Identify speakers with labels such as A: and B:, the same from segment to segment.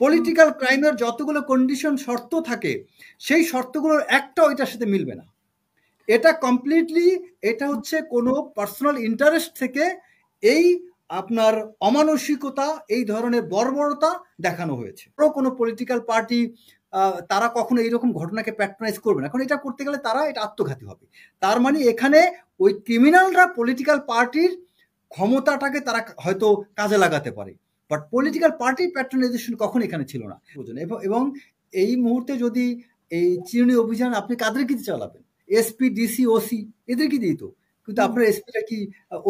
A: Political ক্রাইমের যতগুলো condition শর্ত থাকে সেই শর্তগুলোর একটাও এটার সাথে মিলবে না। এটা কমপ্লিটলি এটা হচ্ছে কোনো পার্সোনাল ইন্টারেস্ট থেকে এই আপনার অমানসিকতা, এই ধরনের বর্বরতা দেখানো হয়েছে। কোনো পলিটিক্যাল পার্টি তারা কখনো এইরকম ঘটনাকে প্যাট্রোনাইজ করবে না, কারণ এটা করতে গেলে তারা এটা আত্মঘাতী হবে। তার মানে এখানে ওই ক্রিমিনালরা পলিটিক্যাল পার্টির ক্ষমতাটাকে তারা হয়তো কাজে লাগাতে পারে, বাট পলিটিক্যাল পার্টির প্যাট্রোনাইজেশন কখন এখানে ছিল না। এবং এই মুহূর্তে যদি এই চিরুনি অভিযান আপনি কাদেরকে দিয়ে চালাবেন? এসপি, ডিসি, ওসি এদেরকে দিই তো, কিন্তু আপনার এসপিরা কি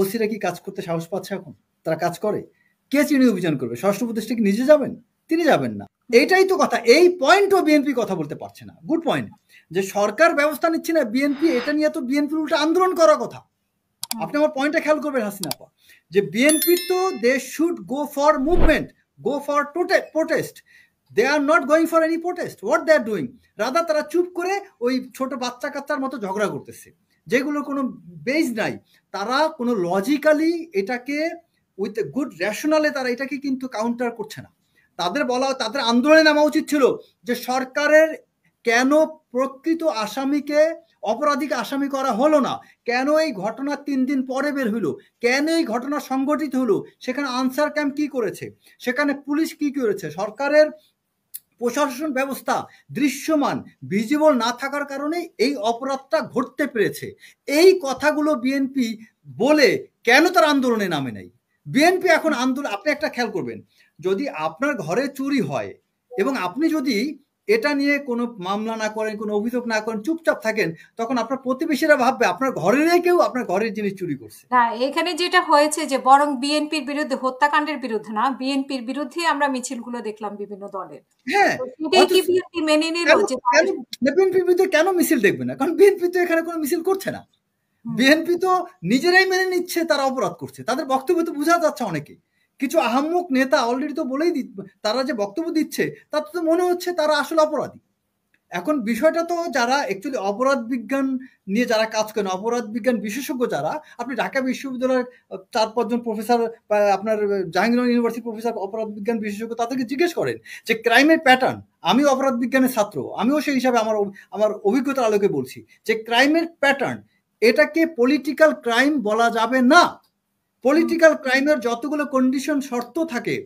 A: ওসিরা কি কাজ করতে সাহস পাচ্ছে এখন? তারা কাজ করে? কে চিরুনি অভিযান করবে? স্বরাষ্ট্র উপদেষ্টা কি নিজে যাবেন? তিনি যাবেন না। এইটাই তো কথা। এই পয়েন্টও বিএনপি কথা বলতে পারছে না। গুড পয়েন্ট, যে সরকার ব্যবস্থা নিচ্ছে না, বিএনপি এটা নিয়ে তো বিএনপির উল্টা আন্দোলন করার কথা। আপনি আমার পয়েন্টটা খেয়াল করবেন হাসিনা আপা, যে বিএনপি তো they should go for movement, go for protest. They are not going for any protest. What they are doing, rather তারা চুপ করে ওই ছোট বাচ্চা কাচ্চার মতো ঝগড়া করতেছে, যেগুলোর কোনো বেস নাই। তারা কোনো লজিক্যালি এটাকে উইথ এ গুড রেশনালে তারা এটাকে কিন্তু কাউন্টার করছে না। তাদের বলা, তাদের আন্দোলনে নামা উচিত ছিল যে সরকারের কেন প্রকৃত আসামিকে, অপরাধীকে আসামি করা হলো না, কেন এই ঘটনা 3 দিন পরে বের হইলো, কেন এই ঘটনা সংঘটিত হলো, সেখানে আনসার ক্যাম্প কি করেছে, সেখানে পুলিশ কি করেছে, সরকারের প্রশাসন ব্যবস্থা দৃশ্যমান ভিজিবল না থাকার কারণে এই অপরাধটা ঘটতে পেরেছে। এই কথাগুলো বিএনপি বলে কেন তার আন্দোলনে নামে নাই? বিএনপি এখন আন্দোলন, আপনি একটা খেয়াল করবেন, যদি আপনার ঘরে চুরি হয় এবং আপনি যদি এটা নিয়ে কোনো মামলা না করেন, কোনো অভিযোগ না করেন, চুপচাপ থাকেন, তখন আপনার প্রতিবেশীরা ভাববে আপনার ঘরের কেউ আপনার ঘরের জিনিস চুরি করছে।
B: না, এখানে যেটা হয়েছে যে বরং বিএনপির বিরুদ্ধে, হত্যাকাণ্ডের বিরুদ্ধে না, বিএনপির বিরুদ্ধে আমরা মিছিলগুলো দেখলাম বিভিন্ন দলের।
A: হ্যাঁ,
B: এটাই কি বিএনপি মেনে নিল যে
A: বিএনপির বিরুদ্ধে কেন মিছিল দেখবে না? কারণ বিএনপি তো এখানে কোনো মিছিল করছে না। বিএনপি তো নিজেরাই মেনে নিচ্ছে তারা অপরাধ করছে। তাদের বক্তব্য তো বোঝা যাচ্ছে, অনেকে কিছু আহাম্মক নেতা অলরেডি তো বলেই তারা যে বক্তব্য দিচ্ছে তাতে তো মনে হচ্ছে তারা আসলে অপরাধী। এখন বিষয়টা তো যারা অ্যাকচুয়ালি অপরাধ বিজ্ঞান নিয়ে যারা কাজ করেন, অপরাধ বিজ্ঞান বিশেষজ্ঞ যারা, আপনি ঢাকা বিশ্ববিদ্যালয়ের 4-5 জন প্রফেসর, আপনার জাহাঙ্গীরনগর ইউনিভার্সিটি প্রফেসর অপরাধ বিজ্ঞান বিশেষজ্ঞ, তাদেরকে জিজ্ঞেস করেন যে ক্রাইমের প্যাটার্ন। আমি অপরাধ বিজ্ঞানের ছাত্র, আমিও সেই হিসাবে আমার অভিজ্ঞতার আলোকে বলছি যে ক্রাইমের প্যাটার্ন, এটাকে পলিটিক্যাল ক্রাইম বলা যাবে না। পলিটিক্যাল ক্রাইমের যতগুলো কন্ডিশন শর্ত থাকে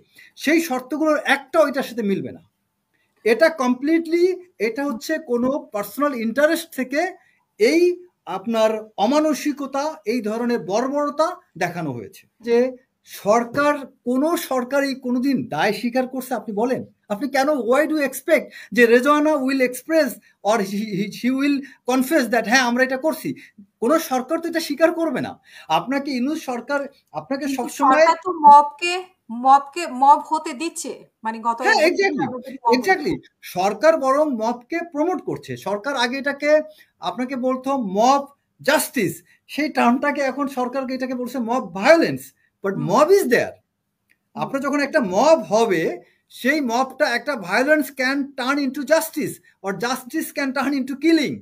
A: সেই শর্তগুলোর একটাও এটার সাথে মিলবে না। এটা কমপ্লিটলি এটা হচ্ছে কোনো পার্সোনাল ইন্টারেস্ট থেকে এই আপনার অমানসিকতা, এই ধরনের বর্বরতা দেখানো হয়েছে। যে সরকার, কোনো সরকারই কোনোদিন দায় স্বীকার করছে? আপনি বলেন, আপনি কেন, ওয়াই ডু এক্সপেক্ট যে Rezwana will express or he will confess that হ্যাঁ আমরা এটা করছি? কোনো সরকার তো এটা স্বীকার করবে না। আপনাকে ইউনূস সরকার আপনাকে সবসময়
B: তো মব হতে দিচ্ছে, মানে গত
A: এক্স্যাক্টলি সরকার বরং মবকে প্রমোট করছে। সরকার আগে এটাকে আপনাকে বলতো মব জাস্টিস, সেই টার্মটাকে এখন সরকারকে এটাকে বলছে mob violence. But mob is there. আপনার যখন একটা মব হবে, সেই মবটা একটা violence can turn into justice, or justice can turn into killing,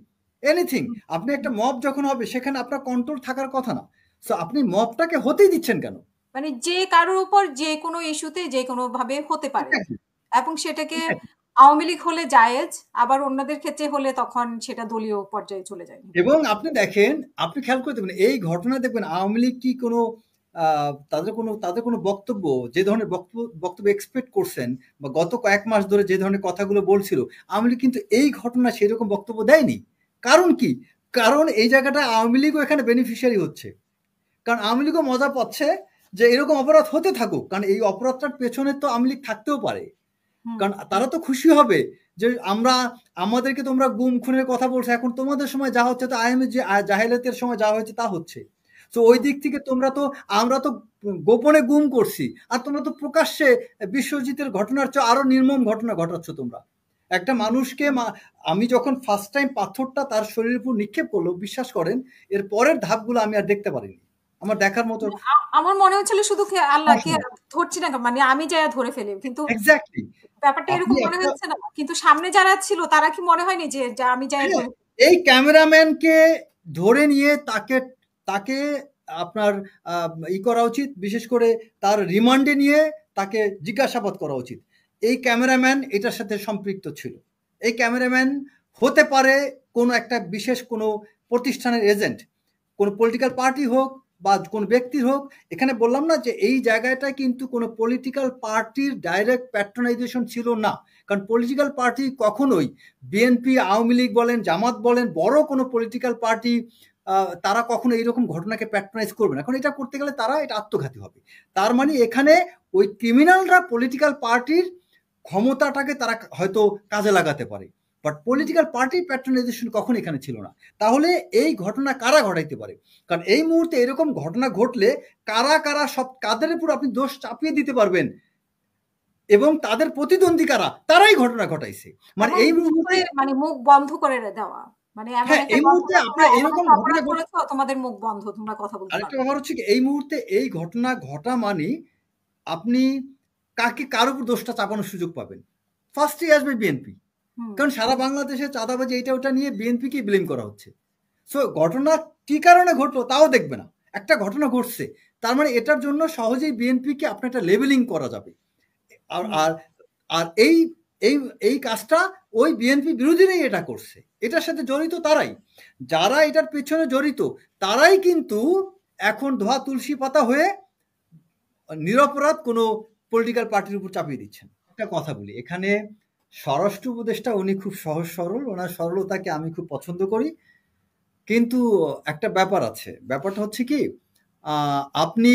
A: anything. আপনি একটা মব যখন হবে সেখানে আপনার কন্ট্রোল থাকার কথা না। সো আপনি মবটাকে হতেই দিচ্ছেন কেন?
B: মানে যে কারোর উপর যে কোনো ইস্যুতে যে কোনো ভাবে হতে পারে, এবং সেটাকে আওয়ামী লীগ হলে জায়েজ, আবার অন্যদের ক্ষেত্রে হলে তখন সেটা দলীয় পর্যায়ে চলে যায়।
A: এবং আপনি দেখেন, আপনি খেয়াল করে দেখবেন এই ঘটনা, দেখবেন আওয়ামী লীগ কি কোনো তাদের কোনো বক্তব্য, যে ধরনের বক্তব্য এক্সপেক্ট করছেন বা গত কয়েক মাস ধরে যে ধরনের কথাগুলো বলছিল, আওয়ামী লীগ কিন্তু এই ঘটনা সেরকম বক্তব্য দেয়নি। কারণ কি? কারণ এই জায়গাটা আওয়ামী লীগও এখানে বেনিফিশিয়ারি হচ্ছে। কারণ আওয়ামী লীগও মজা পাচ্ছে যে এরকম অপরাধ হতে থাকুক, কারণ এই অপরাধটার পেছনে তো আওয়ামী লীগ থাকতেও পারে। কারণ তারা তো খুশি হবে যে আমাদেরকে তোমরা গুম খুনের কথা বলছো, এখন তোমাদের সময় যা হচ্ছে, তো আইএমএ যে জাহেলিয়াতের সময় যা হয়েছে তা হচ্ছে। তো ওই দিক থেকে আমরা তো গোপনে গুম করছি, আর তোমরা তো প্রকাশ্যে বিশ্বজিতের ঘটনার চেয়ে আরো নির্মম ঘটনা ঘটাচ্ছ তোমরা। একটা মানুষকে আমি যখন ফার্স্ট টাইম পাথরটা তার শরীরের উপর নিক্ষেপ করলো, বিশ্বাস করেন এর পরের ধাপগুলো আমি আর দেখতে পারিনি। আমার দেখার মতো,
B: আমার মনে হচ্ছিল শুধু আল্লাহকে ধরছি না, মানে আমি যাই ধরে ফেলি, কিন্তু
A: এক্স্যাক্টলি
B: ব্যাপারটা এরকম মনে হচ্ছে না। কিন্তু সামনে যারা ছিল তারা কি মনে হয়নি যে আমি যাই ধরে?
A: এই ক্যামেরাম্যানকে ধরে নিয়ে তাকে আপনার ই করা উচিত, বিশেষ করে তার রিমান্ডে নিয়ে তাকে জিজ্ঞাসাবাদ করা উচিত। এই ক্যামেরাম্যান এটার সাথে সম্পৃক্ত ছিল। এই ক্যামেরাম্যান হতে পারে কোনো একটা বিশেষ কোনো প্রতিষ্ঠানের এজেন্ট, কোনো পলিটিক্যাল পার্টি হোক বা কোনো ব্যক্তির হোক। এখানে বললাম না যে এই জায়গাটা কিন্তু কোনো পলিটিক্যাল পার্টির ডাইরেক্ট প্যাট্রোনাইজেশন ছিল না, কারণ পলিটিক্যাল পার্টি কখনোই বিএনপি, আওয়ামী লীগ বলেন, জামাত বলেন, বড় কোনো পলিটিক্যাল পার্টি তারা কখনো এইরকম ঘটনাকে প্যাট্রোনাইজ করবে না, কারণ এটা করতে গেলে তারা এটা আত্মঘাতী হবে। তার মানে এখানে ওই ক্রিমিনালরা পলিটিক্যাল পার্টির ক্ষমতাটাকে তারা হয়তো কাজে লাগাতে পারে, বাট পলিটিক্যাল পার্টি প্যাট্রোনাইজেশন কখন এখানে ছিল না। তাহলে এই ঘটনা কারা ঘটাইতে পারে? কারণ এই মুহূর্তে এরকম ঘটনা ঘটলে কারা কারা সব কাদের উপর আপনি দোষ চাপিয়ে দিতে পারবেন এবং তাদের প্রতিদ্বন্দ্বী কারা, তারাই ঘটনা ঘটাইছে। মানে এই মুহূর্তে
B: মানে মুখ বন্ধ করে দেওয়া, মানে
A: হ্যাঁ, এই মুহূর্তে আপনার এরকম ঘটনা
B: ঘটেছে, তোমাদের মুখ বন্ধ, তোমরা কথা বলতে পারো।
A: আরেকটা ব্যাপার হচ্ছে কি, এই মুহূর্তে এই ঘটনা ঘটা মানে আপনি কার উপর দোষটা চাপানোর সুযোগ পাবেন? ফার্স্টে আসবে বিএনপি, কারণ সারা বাংলাদেশে চাঁদাবাজি এটা ওটা নিয়ে বিএনপিকে ব্লেম করা হচ্ছে। সো ঘটনা কি কারণে ঘটলো তাও দেখবে না, একটা ঘটনা ঘটছে তার মানে এটার জন্য সহজেই বিএনপিকে আপনার একটা লেবেলিং করা যাবে। আর আর আর এই এই এই কাজটা ওই বিএনপি বিরোধীরাই এটা করছে, এটার সাথে জড়িত তারাই, যারা এটার পেছনে জড়িত তারাই কিন্তু এখন ধোয়া তুলসী পাতা হয়ে নিরপরাধ কোনো পলিটিক্যাল পার্টির উপর চাপিয়ে দিচ্ছেন। একটা কথা বলি, এখানে স্বরাষ্ট্র উপদেষ্টা উনি খুব সহজ সরল, ওনার সরলতাকে আমি খুব পছন্দ করি, কিন্তু একটা ব্যাপার আছে। ব্যাপারটা হচ্ছে কি, আপনি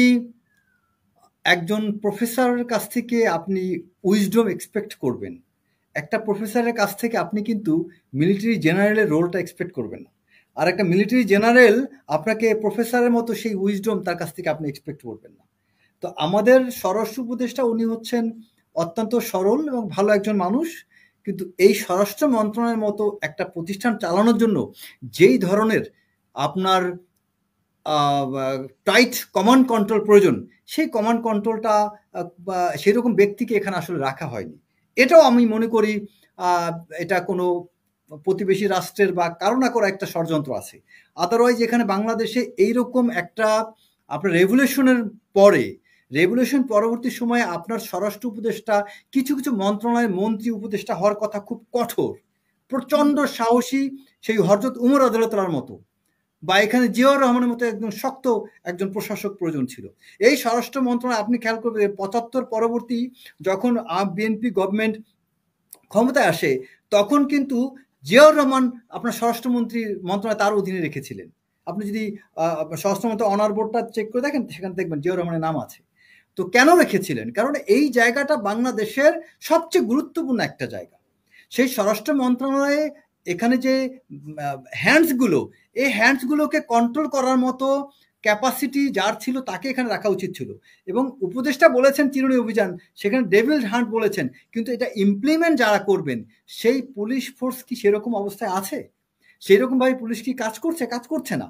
A: একজন প্রফেসরের কাছ থেকে আপনি উইজডম এক্সপেক্ট করবেন, একটা প্রফেসরের কাছ থেকে আপনি কিন্তু মিলিটারি জেনারেলের রোলটা এক্সপেক্ট করবেন না। আর একটা মিলিটারি জেনারেল আপনাকে প্রফেসরের মতো সেই উইজডম তার কাছ থেকে আপনি এক্সপেক্ট করবেন না। তো আমাদের স্বরাষ্ট্র উপদেষ্টা উনি হচ্ছেন অত্যন্ত সরল এবং ভালো একজন মানুষ, কিন্তু এই স্বরাষ্ট্র মন্ত্রণালয়ের মতো একটা প্রতিষ্ঠান চালানোর জন্য যেই ধরনের আপনার টাইট কমান্ড কন্ট্রোল প্রয়োজন, সেই কমান্ড কন্ট্রোলটা সেরকম ব্যক্তিকে এখানে আসলে রাখা হয়নি। এটাও আমি মনে করি এটা কোনো প্রতিবেশী রাষ্ট্রের বা কারো না কারো একটা ষড়যন্ত্র আছে। আদারওয়াইজ এখানে বাংলাদেশে এইরকম একটা আপনার রেভলিউশনের পরে, রেভলিউশন পরবর্তী সময়ে আপনার স্বরাষ্ট্র উপদেষ্টা কিছু কিছু মন্ত্রণালয়ের মন্ত্রী উপদেষ্টা হওয়ার কথা খুব কঠোর, প্রচণ্ড সাহসী, সেই হযরত উমর রাদিয়াল্লাহু মতো বা এখানে জিয়াউর রহমানের মতো একদম শক্ত একজন প্রশাসক প্রয়োজন ছিল। এই স্বরাষ্ট্র মন্ত্রণালয় আপনি খেয়াল করবেন ৭৫ পরবর্তী যখন বিএনপি গভর্নমেন্ট ক্ষমতায় আসে তখন কিন্তু জিয়াউর রহমান আপনার স্বরাষ্ট্রমন্ত্রী মন্ত্রণালয় তার অধীনে রেখেছিলেন। আপনি যদি স্বরাষ্ট্রমন্ত্রী অনার বোর্ডটা চেক করে দেখেন সেখানে দেখবেন জিয়াউর রহমানের নাম আছে। তো কেন রেখেছিলেন? কারণ এই জায়গাটা বাংলাদেশের সবচেয়ে গুরুত্বপূর্ণ একটা জায়গা। সেই স্বরাষ্ট্র মন্ত্রণালয়ে এখানে যে হ্যান্ডসগুলো, এই হ্যান্ডসগুলোকে কন্ট্রোল করার মতো ক্যাপাসিটি যার ছিল তাকে এখানে রাখা উচিত ছিল। এবং উপদেষ্টা বলেছেন চিরুনি অভিযান, সেখানে ডেভিল হান্ট বলেছেন, কিন্তু এটা ইমপ্লিমেন্ট যারা করবেন সেই পুলিশ ফোর্স কি সেরকম অবস্থায় আছে? সেরকমভাবে পুলিশ কি কাজ করছে? কাজ করছে না।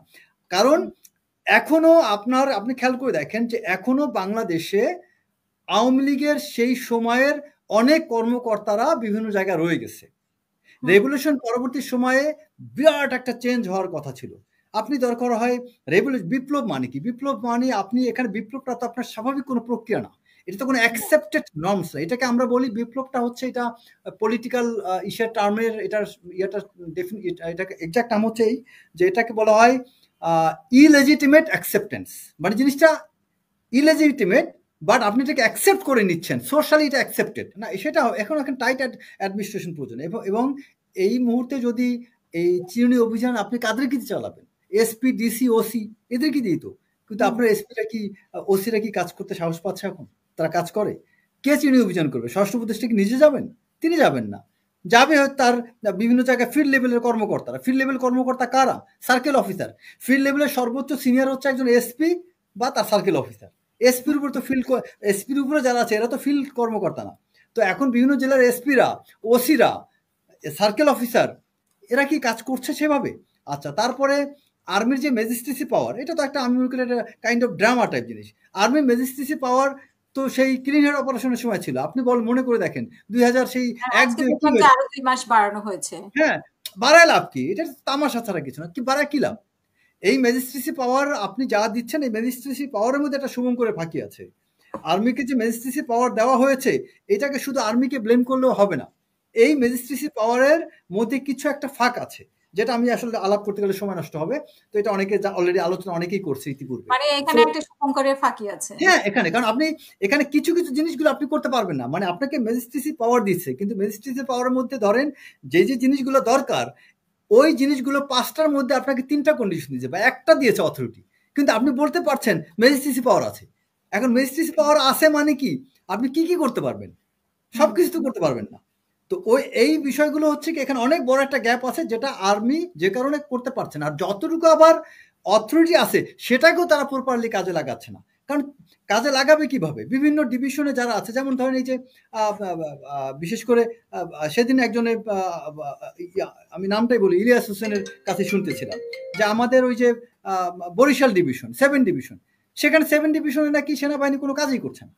A: কারণ এখনো আপনি খেয়াল করে দেখেন যে এখনো বাংলাদেশে আওয়ামী লীগের সেই সময়ের অনেক কর্মকর্তারা বিভিন্ন জায়গায় রয়ে গেছে। রেভলিউশন পরবর্তী সময়ে বিরাট একটা চেঞ্জ হওয়ার কথা ছিল। আপনি দরকার হয় বিপ্লব মানে কি? বিপ্লব মানে আপনি এখানে বিপ্লবটা তো আপনার স্বাভাবিক কোনো প্রক্রিয়া না, এটা তো কোনো অ্যাকসেপ্টেড নর্মস না। এটাকে আমরা বলি বিপ্লবটা হচ্ছে এটা পলিটিক্যাল টার্মের এটাকে এক্সাক্ট নাম হচ্ছে এই যে এটাকে বলা হয় ইলেজিটিমেট অ্যাকসেপ্টেন্স, মানে জিনিসটা ইলেজিটিমেট বাট আপনি এটাকে অ্যাকসেপ্ট করে নিচ্ছেন, সোশ্যালি এটা অ্যাকসেপ্টেড না, সেটা এখন টাইট অ্যাডমিনিস্ট্রেশন প্রয়োজন। এবং এই মুহূর্তে যদি এই চিরুনি অভিযান আপনি কাদেরকে দিয়ে চালাবেন? এসপি, ডিসি, ওসি এদেরকে দিই তো, কিন্তু আপনার এসপিরা কি ওসিরা কি কাজ করতে সাহস পাচ্ছে এখন? তারা কাজ করে? কে চিরুনি অভিযান করবে? স্বরাষ্ট্র উপদেষ্টা কি নিজে যাবেন? তিনি যাবেন না, যাবে হয়তো তার বিভিন্ন জায়গায় ফিল্ড লেভেলের কর্মকর্তারা। ফিল্ড লেভেল কর্মকর্তা কারা? Circle officer. ফিল্ড লেভেলের সর্বোচ্চ সিনিয়র হচ্ছে একজন এসপি বা তার সার্কেল অফিসার। এসপির উপর তো এসপির উপরে যারা আছে এরা তো ফিল্ড কর্মকর্তা না। তো এখন বিভিন্ন জেলার এসপিরা, ওসিরা, সার্কেল অফিসার এরা কি কাজ করছে সেভাবে? আচ্ছা, তারপরে আর্মির যে ম্যাজিস্ট্রেসি পাওয়ার, এটা তো একটা আমি মনে করি একটা কাইন্ড অফ ড্রামা টাইপ জিনিস। আর্মির ম্যাজিস্ট্রেসি পাওয়ার তো সেই ক্লিন হেড অপারেশনের সময় ছিল। আপনি মনে করে দেখেন 2000 সেই
B: 1-2 মাস বাড়ানো হয়েছে।
A: হ্যাঁ, বাড়ায় লাভ কি? এটা তামাশা ছাড়া কিছু না। কি বাড়ায় কি লাভ? এই ম্যাজিস্ট্রেসি পাওয়ার আপনি যা দিচ্ছেন, এই ম্যাজিস্ট্রেসি পাওয়ারের মধ্যে একটা শুভঙ্করের ফাঁকি আছে। আর্মিকে যে ম্যাজিস্ট্রেসি পাওয়ার দেওয়া হয়েছে এটাকে শুধু আর্মিকে ব্লেম করলেও হবে না। এই ম্যাজিস্ট্রেসি পাওয়ারের মধ্যে কিছু একটা ফাঁক আছে, যেটা আমি আসলে আলাপ করতে গেলে সময় নষ্ট হবে। তো এটা অনেকে অলরেডি আলোচনা অনেকেই করছে ইতিপূর্বে।
B: মানে এখানে একটা শুভঙ্করের ফাঁকি আছে।
A: হ্যাঁ, এখানে কারণ আপনি এখানে কিছু কিছু জিনিসগুলো আপনি করতে পারবেন না, মানে আপনাকে ম্যাজিস্ট্রেসি পাওয়ার দিচ্ছে, কিন্তু ম্যাজিস্ট্রেসি পাওয়ারের মধ্যে ধরেন যে যে জিনিসগুলো দরকার ওই জিনিসগুলো 5টার মধ্যে আপনাকে 3টা কন্ডিশন দিয়েছে বা একটা দিয়েছে অথরিটি, কিন্তু আপনি বলতে পারছেন ম্যাজিস্ট্রেসি পাওয়ার আছে। এখন ম্যাজিস্ট্রেসি পাওয়ার আছে মানে কি, আপনি কি কি করতে পারবেন? সবকিছু তো করতে পারবেন না। তো এই বিষয়গুলো হচ্ছে কি এখানে অনেক বড় একটা গ্যাপ আছে, যেটা আর্মি যে কারণে করতে পারছে না। আর যতটুকু আবার অথরিটি আছে সেটাকেও তারা প্রপারলি কাজে লাগাচ্ছে না। কারণ কাজে লাগাবে কিভাবে? বিভিন্ন ডিভিশনে যারা আছে, যেমন ধরেন এই যে বিশেষ করে সেদিন একজনের আমি নামটাই বলি, ইলিয়াস হোসেনের কাছে শুনতেছিলাম যে আমাদের ওই যে বরিশাল ডিভিশন 7 ডিভিশন, সেখানে 7 ডিভিশনে নাকি সেনাবাহিনী কোনো কাজই করছে না।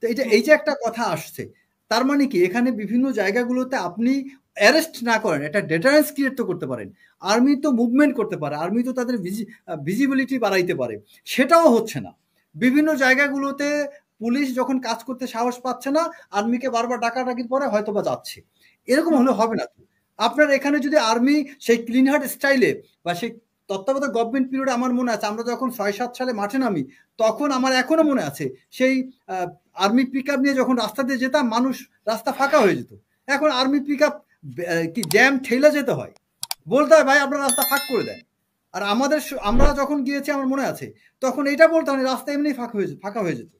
A: তো এই যে একটা কথা আসছে, তার মানে কি এখানে বিভিন্ন জায়গাগুলোতে আপনি অ্যারেস্ট না করেন, একটা ডেটারেন্স ক্রিয়েট তো করতে পারেন। আর্মি তো মুভমেন্ট করতে পারে, আর্মি তো তাদের ভিজিবিলিটি বাড়াইতে পারে, সেটাও হচ্ছে না। বিভিন্ন জায়গাগুলোতে পুলিশ যখন কাজ করতে সাহস পাচ্ছে না, আর্মিকে বারবার ডাকাডাকির পরে হয়তো বা যাচ্ছে। এরকম হলে হবে না তো। আপনার এখানে যদি আর্মি সেই ক্লিন হার্ট স্টাইলে বা সেই তত্ত্বাবধায়ক গভর্নমেন্ট পিরিয়ডে, আমার মনে আছে আমরা যখন 6-7 সালে মাঠে নামি, তখন আমার এখনো মনে আছে সেই আর্মি পিক আপ নিয়ে যখন রাস্তা দিয়ে যেতাম, মানুষ রাস্তা ফাঁকা হয়ে যেত। এখন আর্মি পিক আপ কি জ্যাম ঠেলে যেতে হয়, বলতে হয় ভাই আপনার রাস্তা ফাঁক করে দেন। আর আমরা যখন গিয়েছি আমার মনে আছে তখন এটা বলতে হয় রাস্তা এমনি ফাঁকা হয়ে যেত।